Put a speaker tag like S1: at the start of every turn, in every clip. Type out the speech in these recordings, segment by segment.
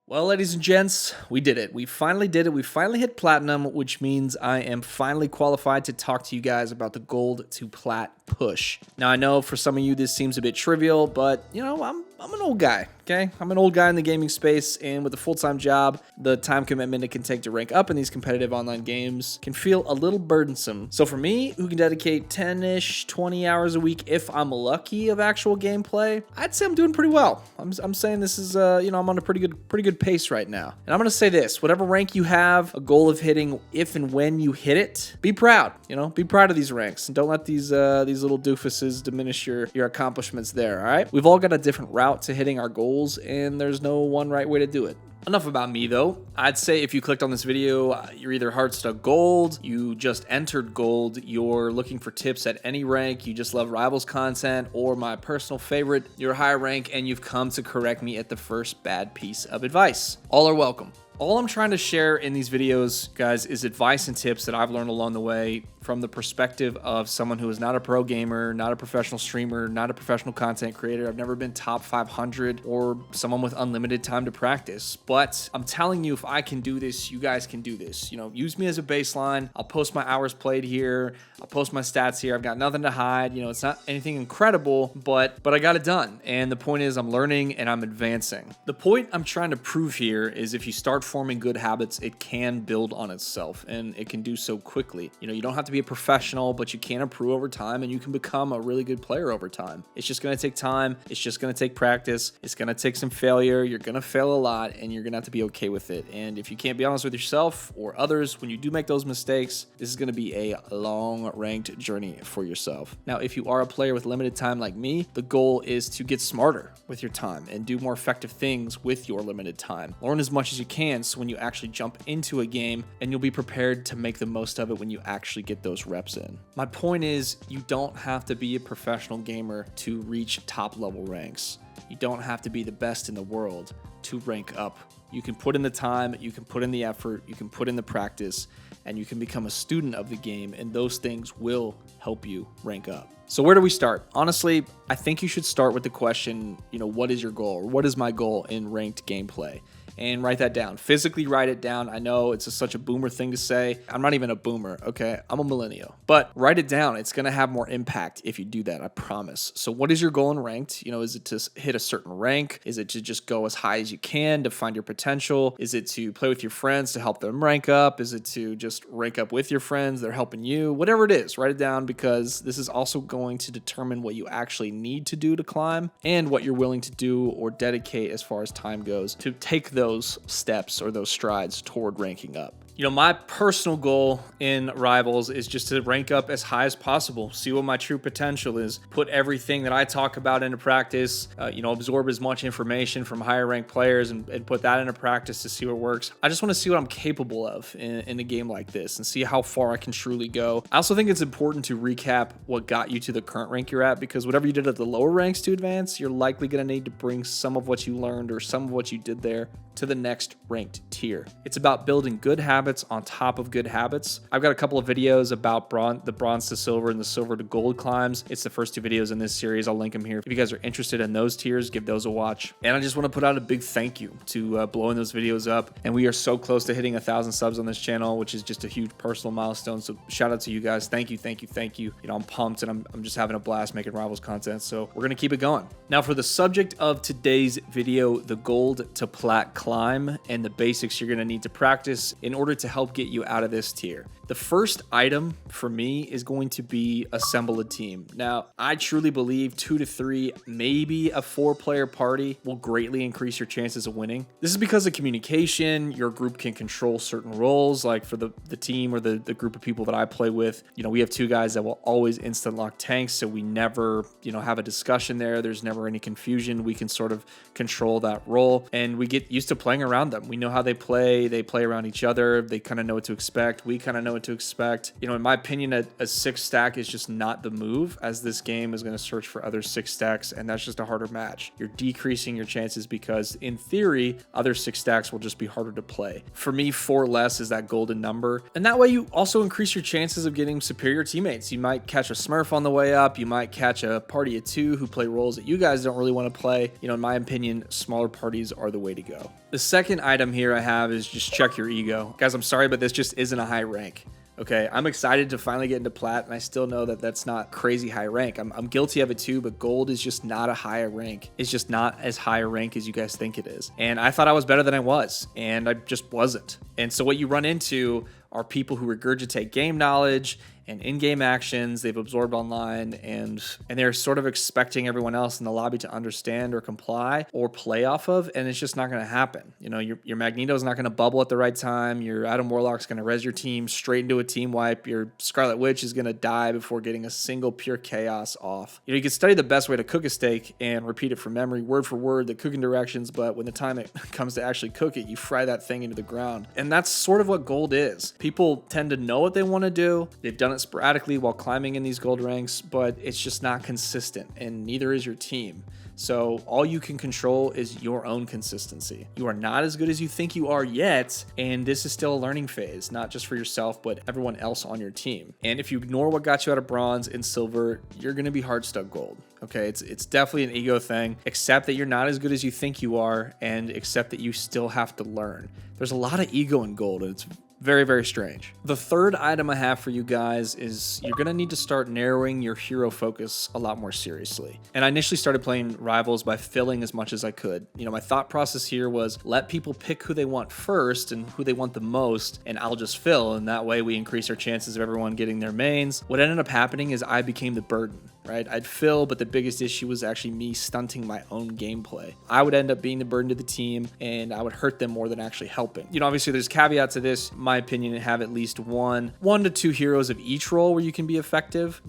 S1: Well, ladies and gents, we did it. We finally did it. We finally hit platinum, which means I am finally qualified to talk to you guys about the gold to plat push. Now, I know for some of you this seems a bit trivial, but you know, I'm an old guy, okay? I'm an old guy in the gaming space, and with a full-time job, the time commitment it can take to rank up in these competitive online games can feel a little burdensome. So for me, who can dedicate 10-ish, 20 hours a week if I'm lucky of actual gameplay, I'd say I'm doing pretty well. I'm saying this is, I'm on a pretty good pace right now. And I'm gonna say this: whatever rank you have a goal of hitting, if and when you hit it, be proud. Be proud of these ranks, and don't let these little doofuses diminish your accomplishments there. All right, we've all got a different route to hitting our goals, and there's no one right way to do it. Enough about me though. I'd say if you clicked on this video, you're either hard stuck gold, you just entered gold, you're looking for tips at any rank, you just love Rivals content, or my personal favorite, you're higher rank and you've come to correct me at the first bad piece of advice. All are welcome. All I'm trying to share in these videos, guys, is advice and tips that I've learned along the way from the perspective of someone who is not a pro gamer, not a professional streamer, not a professional content creator. I've never been top 500 or someone with unlimited time to practice. But I'm telling you, if I can do this, you guys can do this. Use me as a baseline. I'll post my hours played here. I'll post my stats here. I've got nothing to hide. It's not anything incredible, but I got it done. And the point is I'm learning and I'm advancing. The point I'm trying to prove here is if you start forming good habits, it can build on itself, and it can do so quickly. You don't have to be a professional, but you can improve over time, and you can become a really good player over time. It's just going to take time. It's just going to take practice. It's going to take some failure. You're going to fail a lot, and you're going to have to be okay with it. And if you can't be honest with yourself or others when you do make those mistakes, this is going to be a long ranked journey for yourself. Now, if you are a player with limited time like me, the goal is to get smarter with your time and do more effective things with your limited time. Learn as much as you can, so when you actually jump into a game, and you'll be prepared to make the most of it when you actually get those reps in. My point is, you don't have to be a professional gamer to reach top level ranks. You don't have to be the best in the world to rank up. You can put in the time, you can put in the effort, you can put in the practice, and you can become a student of the game, and those things will help you rank up. So where do we start? Honestly, I think you should start with the question, what is your goal? Or what is my goal in ranked gameplay? And write that down. Physically write it down. I know it's such a boomer thing to say. I'm not even a boomer, okay? I'm a millennial. But write it down. It's going to have more impact if you do that, I promise. So what is your goal in ranked? Is it to hit a certain rank? Is it to just go as high as you can to find your potential? Is it to play with your friends to help them rank up? Is it to just rank up with your friends? They're helping you. Whatever it is, write it down, because this is also going to determine what you actually need to do to climb and what you're willing to do or dedicate as far as time goes to take those steps or those strides toward ranking up. My personal goal in Rivals is just to rank up as high as possible, see what my true potential is, put everything that I talk about into practice, absorb as much information from higher ranked players and put that into practice to see what works. I just want to see what I'm capable of in a game like this and see how far I can truly go. I also think it's important to recap what got you to the current rank you're at, because whatever you did at the lower ranks to advance, you're likely going to need to bring some of what you learned or some of what you did there to the next ranked tier. It's about building good habits on top of good habits. I've got a couple of videos about the bronze to silver and the silver to gold climbs. It's the first two videos in this series. I'll link them here. If you guys are interested in those tiers, give those a watch. And I just want to put out a big thank you to blowing those videos up. And we are so close to hitting 1,000 subs on this channel, which is just a huge personal milestone. So shout out to you guys. Thank you. I'm pumped, and I'm just having a blast making Rivals content. So we're going to keep it going. Now for the subject of today's video, the gold to plat climb and the basics you're going to need to practice in order to help get you out of this tier. The first item for me is going to be assemble a team. Now, I truly believe 2 to 3, maybe a 4-player party will greatly increase your chances of winning. This is because of communication. Your group can control certain roles, like for the team or the group of people that I play with. We have 2 guys that will always instant lock tanks, so we never, have a discussion there. There's never any confusion. We can sort of control that role, and we get used to playing around them. We know how they play around each other. They kind of know what to expect. We kind of know what to expect. In my opinion, a 6 stack is just not the move, as this game is going to search for other 6 stacks, and that's just a harder match. You're decreasing your chances because, in theory, other 6 stacks will just be harder to play. For me, 4 less is that golden number, and that way you also increase your chances of getting superior teammates. You might catch a Smurf on the way up. You might catch a party of 2 who play roles that you guys don't really want to play. In my opinion, smaller parties are the way to go. The second item here I have is just check your ego. Guys, I'm sorry, but this just isn't a high rank. Okay, I'm excited to finally get into plat, and I still know that that's not crazy high rank. I'm guilty of it too, but gold is just not a higher rank. It's just not as high a rank as you guys think it is. And I thought I was better than I was, and I just wasn't. And so what you run into are people who regurgitate game knowledge and in-game actions they've absorbed online, and they're sort of expecting everyone else in the lobby to understand or comply or play off of, and it's just not going to happen. You know, your Magneto's not going to bubble at the right time. Your Adam Warlock's going to res your team straight into a team wipe. Your Scarlet Witch is going to die before getting a single pure chaos off. You know, you can study the best way to cook a steak and repeat it from memory, word for word, the cooking directions, but when the time it comes to actually cook it, you fry that thing into the ground. And that's sort of what gold is. People tend to know what they want to do. They've done it sporadically while climbing in these gold ranks, but it's just not consistent, and neither is your team. So all you can control is your own consistency. You are not as good as you think you are yet, and this is still a learning phase, not just for yourself, but everyone else on your team. And if you ignore what got you out of bronze and silver, you're going to be hard stuck gold. Okay, it's definitely an ego thing. Accept that you're not as good as you think you are, and accept that you still have to learn. There's a lot of ego in gold, and it's very, very strange. The third item I have for you guys is you're gonna need to start narrowing your hero focus a lot more seriously. And I initially started playing Rivals by filling as much as I could. You know, my thought process here was let people pick who they want first and who they want the most, and I'll just fill, and that way we increase our chances of everyone getting their mains. What ended up happening is I became the burden. Right? I'd fill, but the biggest issue was actually me stunting my own gameplay. I would end up being the burden to the team, and I would hurt them more than actually helping. You know, obviously there's caveat to this. In my opinion, have at least one to two heroes of each role where you can be effective.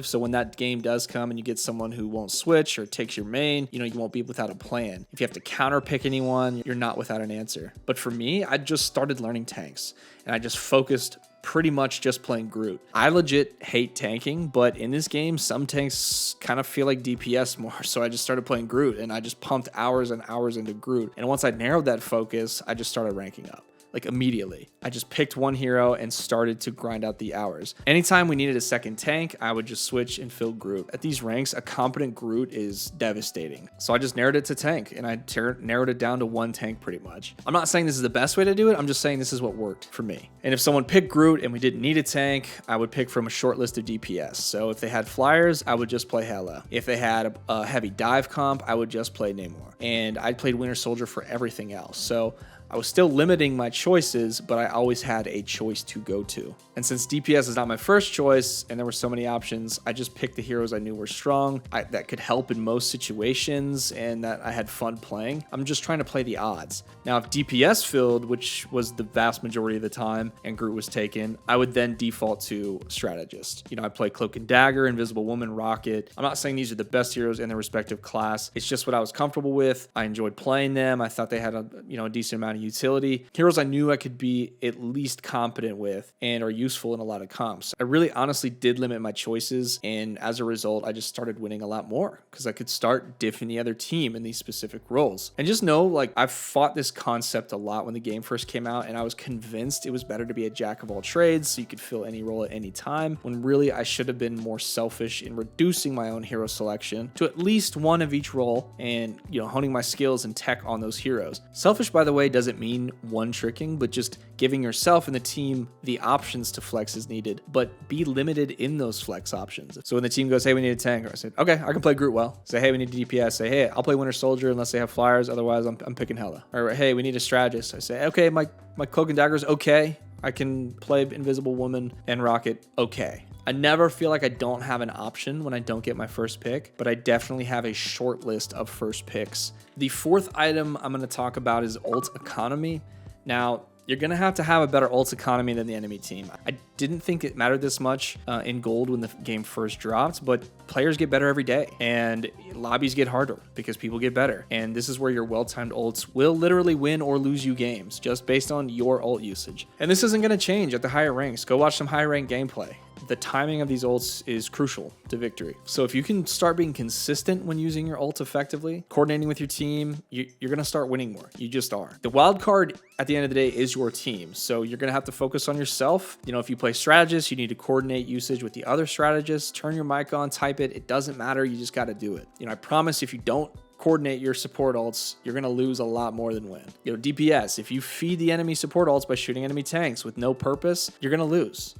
S1: So when that game does come and you get someone who won't switch or takes your main, you know, you won't be without a plan. If you have to counter pick anyone, you're not without an answer. But for me, I just started learning tanks, and I just focused pretty much just playing Groot. I legit hate tanking, but in this game, some tanks kind of feel like DPS more. So I just started playing Groot, and I just pumped hours and hours into Groot. And once I narrowed that focus, I just started ranking up. Like immediately. I just picked one hero and started to grind out the hours. Anytime we needed a second tank, I would just switch and fill Groot. At these ranks, a competent Groot is devastating. So I just narrowed it to tank, and I narrowed it down to one tank pretty much. I'm not saying this is the best way to do it. I'm just saying this is what worked for me. And if someone picked Groot and we didn't need a tank, I would pick from a short list of DPS. So if they had flyers, I would just play Hela. If they had a heavy dive comp, I would just play Namor. And I played Winter Soldier for everything else. So I was still limiting my choices, but I always had a choice to go to. And since DPS is not my first choice, and there were so many options, I just picked the heroes I knew were strong, that could help in most situations, and that I had fun playing. I'm just trying to play the odds. Now, if DPS filled, which was the vast majority of the time, and Groot was taken, I would then default to strategist. You know, I play Cloak and Dagger, Invisible Woman, Rocket. I'm not saying these are the best heroes in their respective class. It's just what I was comfortable with. I enjoyed playing them. I thought they had a decent amount of utility. Heroes I knew I could be at least competent with and are useful in a lot of comps. I really honestly did limit my choices, and as a result, I just started winning a lot more because I could start diffing the other team in these specific roles. And just know, like, I've fought this concept a lot when the game first came out, and I was convinced it was better to be a jack of all trades so you could fill any role at any time, when really I should have been more selfish in reducing my own hero selection to at least one of each role and, honing my skills and tech on those heroes. Selfish, by the way, doesn't mean one tricking, but just giving yourself and the team the options to flex as needed, but be limited in those flex options. So when the team goes, hey, we need a tank, I said, okay, I can play Groot well. Say, hey, we need a DPS. Say, hey, I'll play Winter Soldier unless they have flyers. Otherwise, I'm picking Hela. Or hey, we need a strategist. I say, okay, my Cloak and Dagger is okay. I can play Invisible Woman and Rocket okay. I never feel like I don't have an option when I don't get my first pick, but I definitely have a short list of first picks. The fourth item I'm going to talk about is ult economy. Now, you're going to have a better ult economy than the enemy team. I didn't think it mattered this much in gold when the game first dropped, but players get better every day, and lobbies get harder because people get better. And this is where your well-timed ults will literally win or lose you games just based on your ult usage. And this isn't going to change at the higher ranks. Go watch some high rank gameplay. The timing of these ults is crucial to victory. So if you can start being consistent when using your ult effectively, coordinating with your team, you're going to start winning more. You just are. The wild card at the end of the day is your team. So you're going to have to focus on yourself. If you play strategist, you need to coordinate usage with the other strategists. Turn your mic on, type it. It doesn't matter. You just got to do it. I promise if you don't coordinate your support ults, you're going to lose a lot more than win. DPS, if you feed the enemy support ults by shooting enemy tanks with no purpose, you're going to lose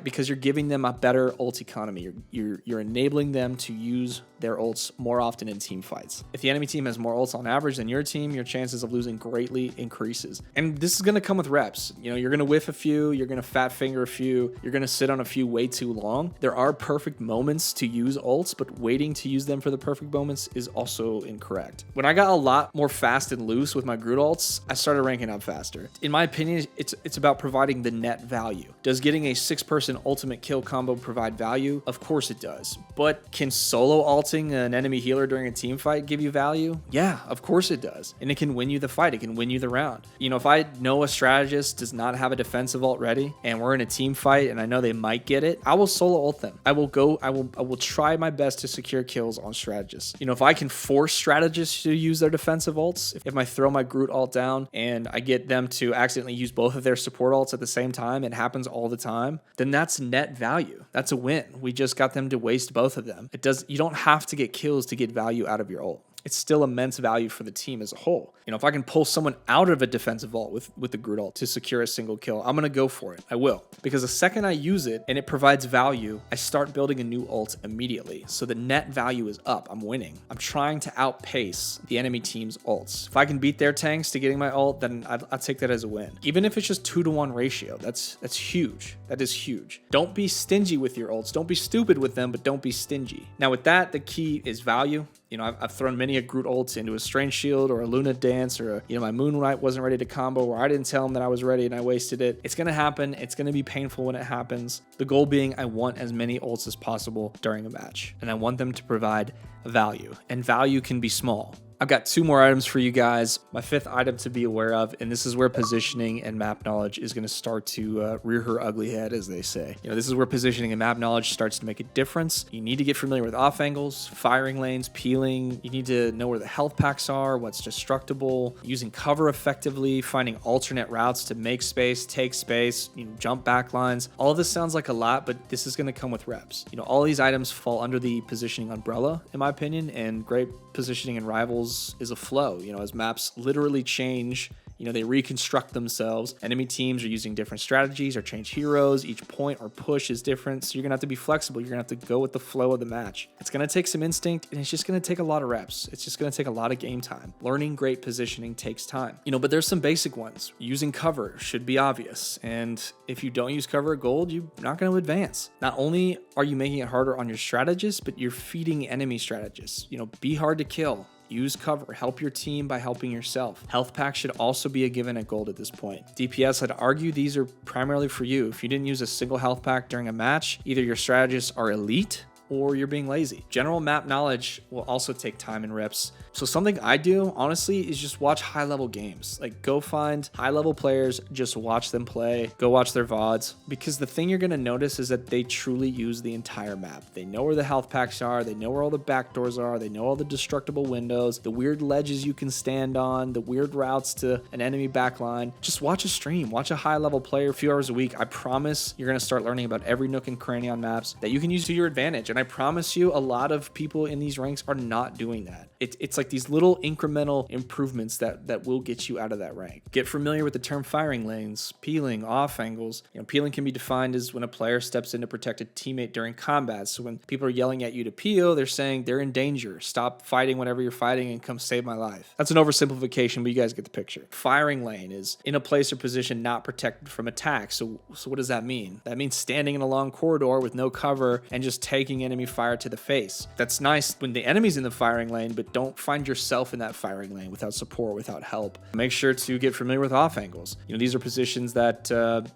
S1: because you're giving them a better ult economy. You're enabling them to use their ults more often in team fights. If the enemy team has more ults on average than your team, your chances of losing greatly increases. And this is going to come with reps. You're going to whiff a few, you're going to fat finger a few, you're going to sit on a few way too long. There are perfect moments to use ults, but waiting to use them for the perfect moments is also incorrect. When I got a lot more fast and loose with my Groot ults, I started ranking up faster. In my opinion, it's about providing the net value. Does getting a 6-person ultimate kill combo provide value? Of course it does. But can solo ulting an enemy healer during a team fight give you value? Yeah, of course it does. And it can win you the fight. It can win you the round. If I know a strategist does not have a defensive ult ready and we're in a team fight and I know they might get it, I will solo ult them. I will try my best to secure kills on strategists. If I can force strategists to use their defensive ults, if I throw my Groot ult down and I get them to accidentally use both of their support ults at the same time, it happens all the time, then that's net value. That's a win. We just got them to waste both of them. You don't have to get kills to get value out of your ult. It's still immense value for the team as a whole. If I can pull someone out of a defensive ult with the Groot ult to secure a single kill, I'm going to go for it. I will. Because the second I use it and it provides value, I start building a new ult immediately. So the net value is up. I'm winning. I'm trying to outpace the enemy team's ults. If I can beat their tanks to getting my ult, then I'll take that as a win. Even if it's just 2-to-1 ratio, that's huge. That is huge. Don't be stingy with your ults. Don't be stupid with them, but don't be stingy. Now with that, the key is value. I've thrown many a Groot ults into a Strange Shield or a Luna Dance or my Moon Knight wasn't ready to combo where I didn't tell him that I was ready and I wasted it. It's going to happen. It's going to be painful when it happens. The goal being I want as many ults as possible during a match and I want them to provide value, and value can be small. I've got 2 more items for you guys. My 5th item to be aware of, and this is where positioning and map knowledge is going to start to rear her ugly head, as they say. This is where positioning and map knowledge starts to make a difference. You need to get familiar with off angles, firing lanes, peeling. You need to know where the health packs are, what's destructible, using cover effectively, finding alternate routes to make space, take space, jump back lines. All of this sounds like a lot, but this is going to come with reps. All these items fall under the positioning umbrella, in my opinion, and great positioning in Rivals is a flow. As maps literally change, they reconstruct themselves. Enemy teams are using different strategies or change heroes. Each point or push is different. So you're going to have to be flexible. You're going to have to go with the flow of the match. It's going to take some instinct and it's just going to take a lot of reps. It's just going to take a lot of game time. Learning great positioning takes time. But there's some basic ones. Using cover should be obvious. And if you don't use cover at gold, you're not going to advance. Not only are you making it harder on your strategists, but you're feeding enemy strategists. Be hard to kill. Use cover, help your team by helping yourself. Health packs should also be a given at gold at this point. DPS, I'd argue these are primarily for you. If you didn't use a single health pack during a match, either your strategists are elite or you're being lazy. General map knowledge will also take time and reps. So something I do, honestly, is just watch high-level games. Go find high-level players, just watch them play, go watch their VODs, because the thing you're gonna notice is that they truly use the entire map. They know where the health packs are, they know where all the backdoors are, they know all the destructible windows, the weird ledges you can stand on, the weird routes to an enemy backline. Just watch a stream, watch a high-level player a few hours a week. I promise you're gonna start learning about every nook and cranny on maps that you can use to your advantage. And I promise you, a lot of people in these ranks are not doing that. It's like these little incremental improvements that will get you out of that rank. Get familiar with the term firing lanes, peeling, off angles. Peeling can be defined as when a player steps in to protect a teammate during combat. So when people are yelling at you to peel, they're saying they're in danger. Stop fighting whatever you're fighting and come save my life. That's an oversimplification, but you guys get the picture. Firing lane is in a place or position not protected from attack. So what does that mean? That means standing in a long corridor with no cover and just taking enemy fire to the face. That's nice when the enemy's in the firing lane, but don't find yourself in that firing lane without support, without help. Make sure to get familiar with off angles. These are positions that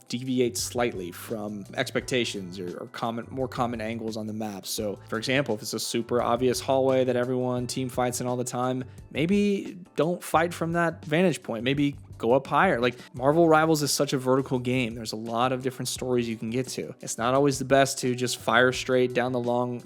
S1: deviate slightly from expectations or more common angles on the map. So for example, if it's a super obvious hallway that everyone team fights in all the time, maybe don't fight from that vantage point. Maybe go up higher. Like, Marvel Rivals is such a vertical game. There's a lot of different stories you can get to. It's not always the best to just fire straight down the long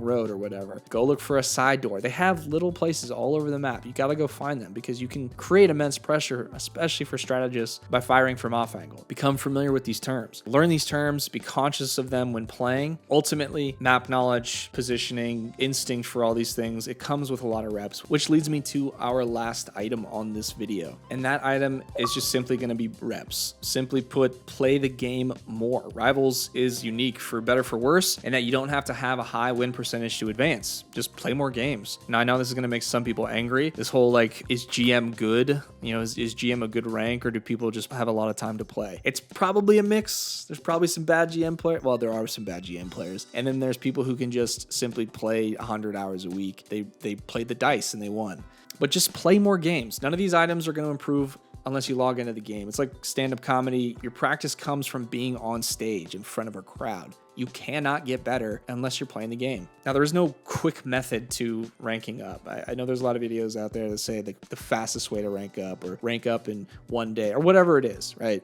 S1: road or whatever. Go look for a side door. They have little places all over the map. You got to go find them because you can create immense pressure, especially for strategists, by firing from off angle. Become familiar with these terms. Learn these terms, be conscious of them when playing. Ultimately, map knowledge, positioning, instinct for all these things, it comes with a lot of reps, which leads me to our last item on this video. And that item is just simply going to be reps. Simply put, play the game more. Rivals is unique for better for worse, and that you don't have to have a high win percentage to advance. Just play more games. Now, I know this is going to make some people angry. This whole, like, is GM good? You know, is GM a good rank, or do people just have a lot of time to play? It's probably a mix. There's probably some bad GM players. Well, there are some bad GM players. And then there's people who can just simply play 100 hours a week. They played the dice and they won. But just play more games. None of these items are going to improve unless you log into the game. It's like stand-up comedy. Your practice comes from being on stage in front of a crowd. You cannot get better unless you're playing the game. Now, there is no quick method to ranking up. I know there's a lot of videos out there that say the fastest way to rank up, or rank up in one day, or whatever it is, right?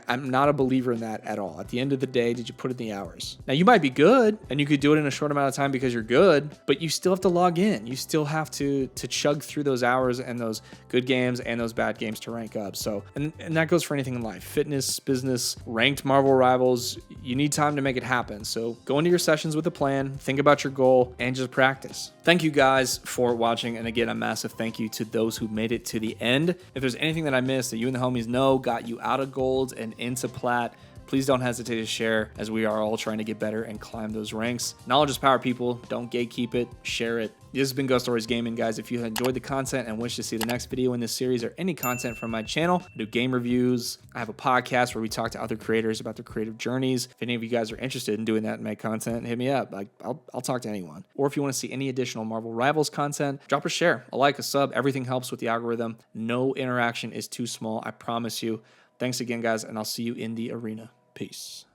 S1: I'm not a believer in that at all. At the end of the day, did you put in the hours? Now, you might be good and you could do it in a short amount of time because you're good, but you still have to log in. You still have to chug through those hours and those good games and those bad games to rank up. So, and that goes for anything in life, fitness, business, ranked Marvel Rivals. You need time to make it happen. So go into your sessions with a plan, think about your goal, and just practice. Thank you guys for watching. And again, a massive thank you to those who made it to the end. If there's anything that I missed that you and the homies know got you out of gold and into plat, please don't hesitate to share, as we are all trying to get better and climb those ranks. Knowledge is power, people. Don't gatekeep it. Share it. This has been Ghost Stories Gaming, guys. If you enjoyed the content and wish to see the next video in this series or any content from my channel, I do game reviews. I have a podcast where we talk to other creators about their creative journeys. If any of you guys are interested in doing that and make content, hit me up. Like, I'll talk to anyone. Or if you want to see any additional Marvel Rivals content, drop a share, a like, a sub. Everything helps with the algorithm. No interaction is too small, I promise you. Thanks again, guys, and I'll see you in the arena. Peace.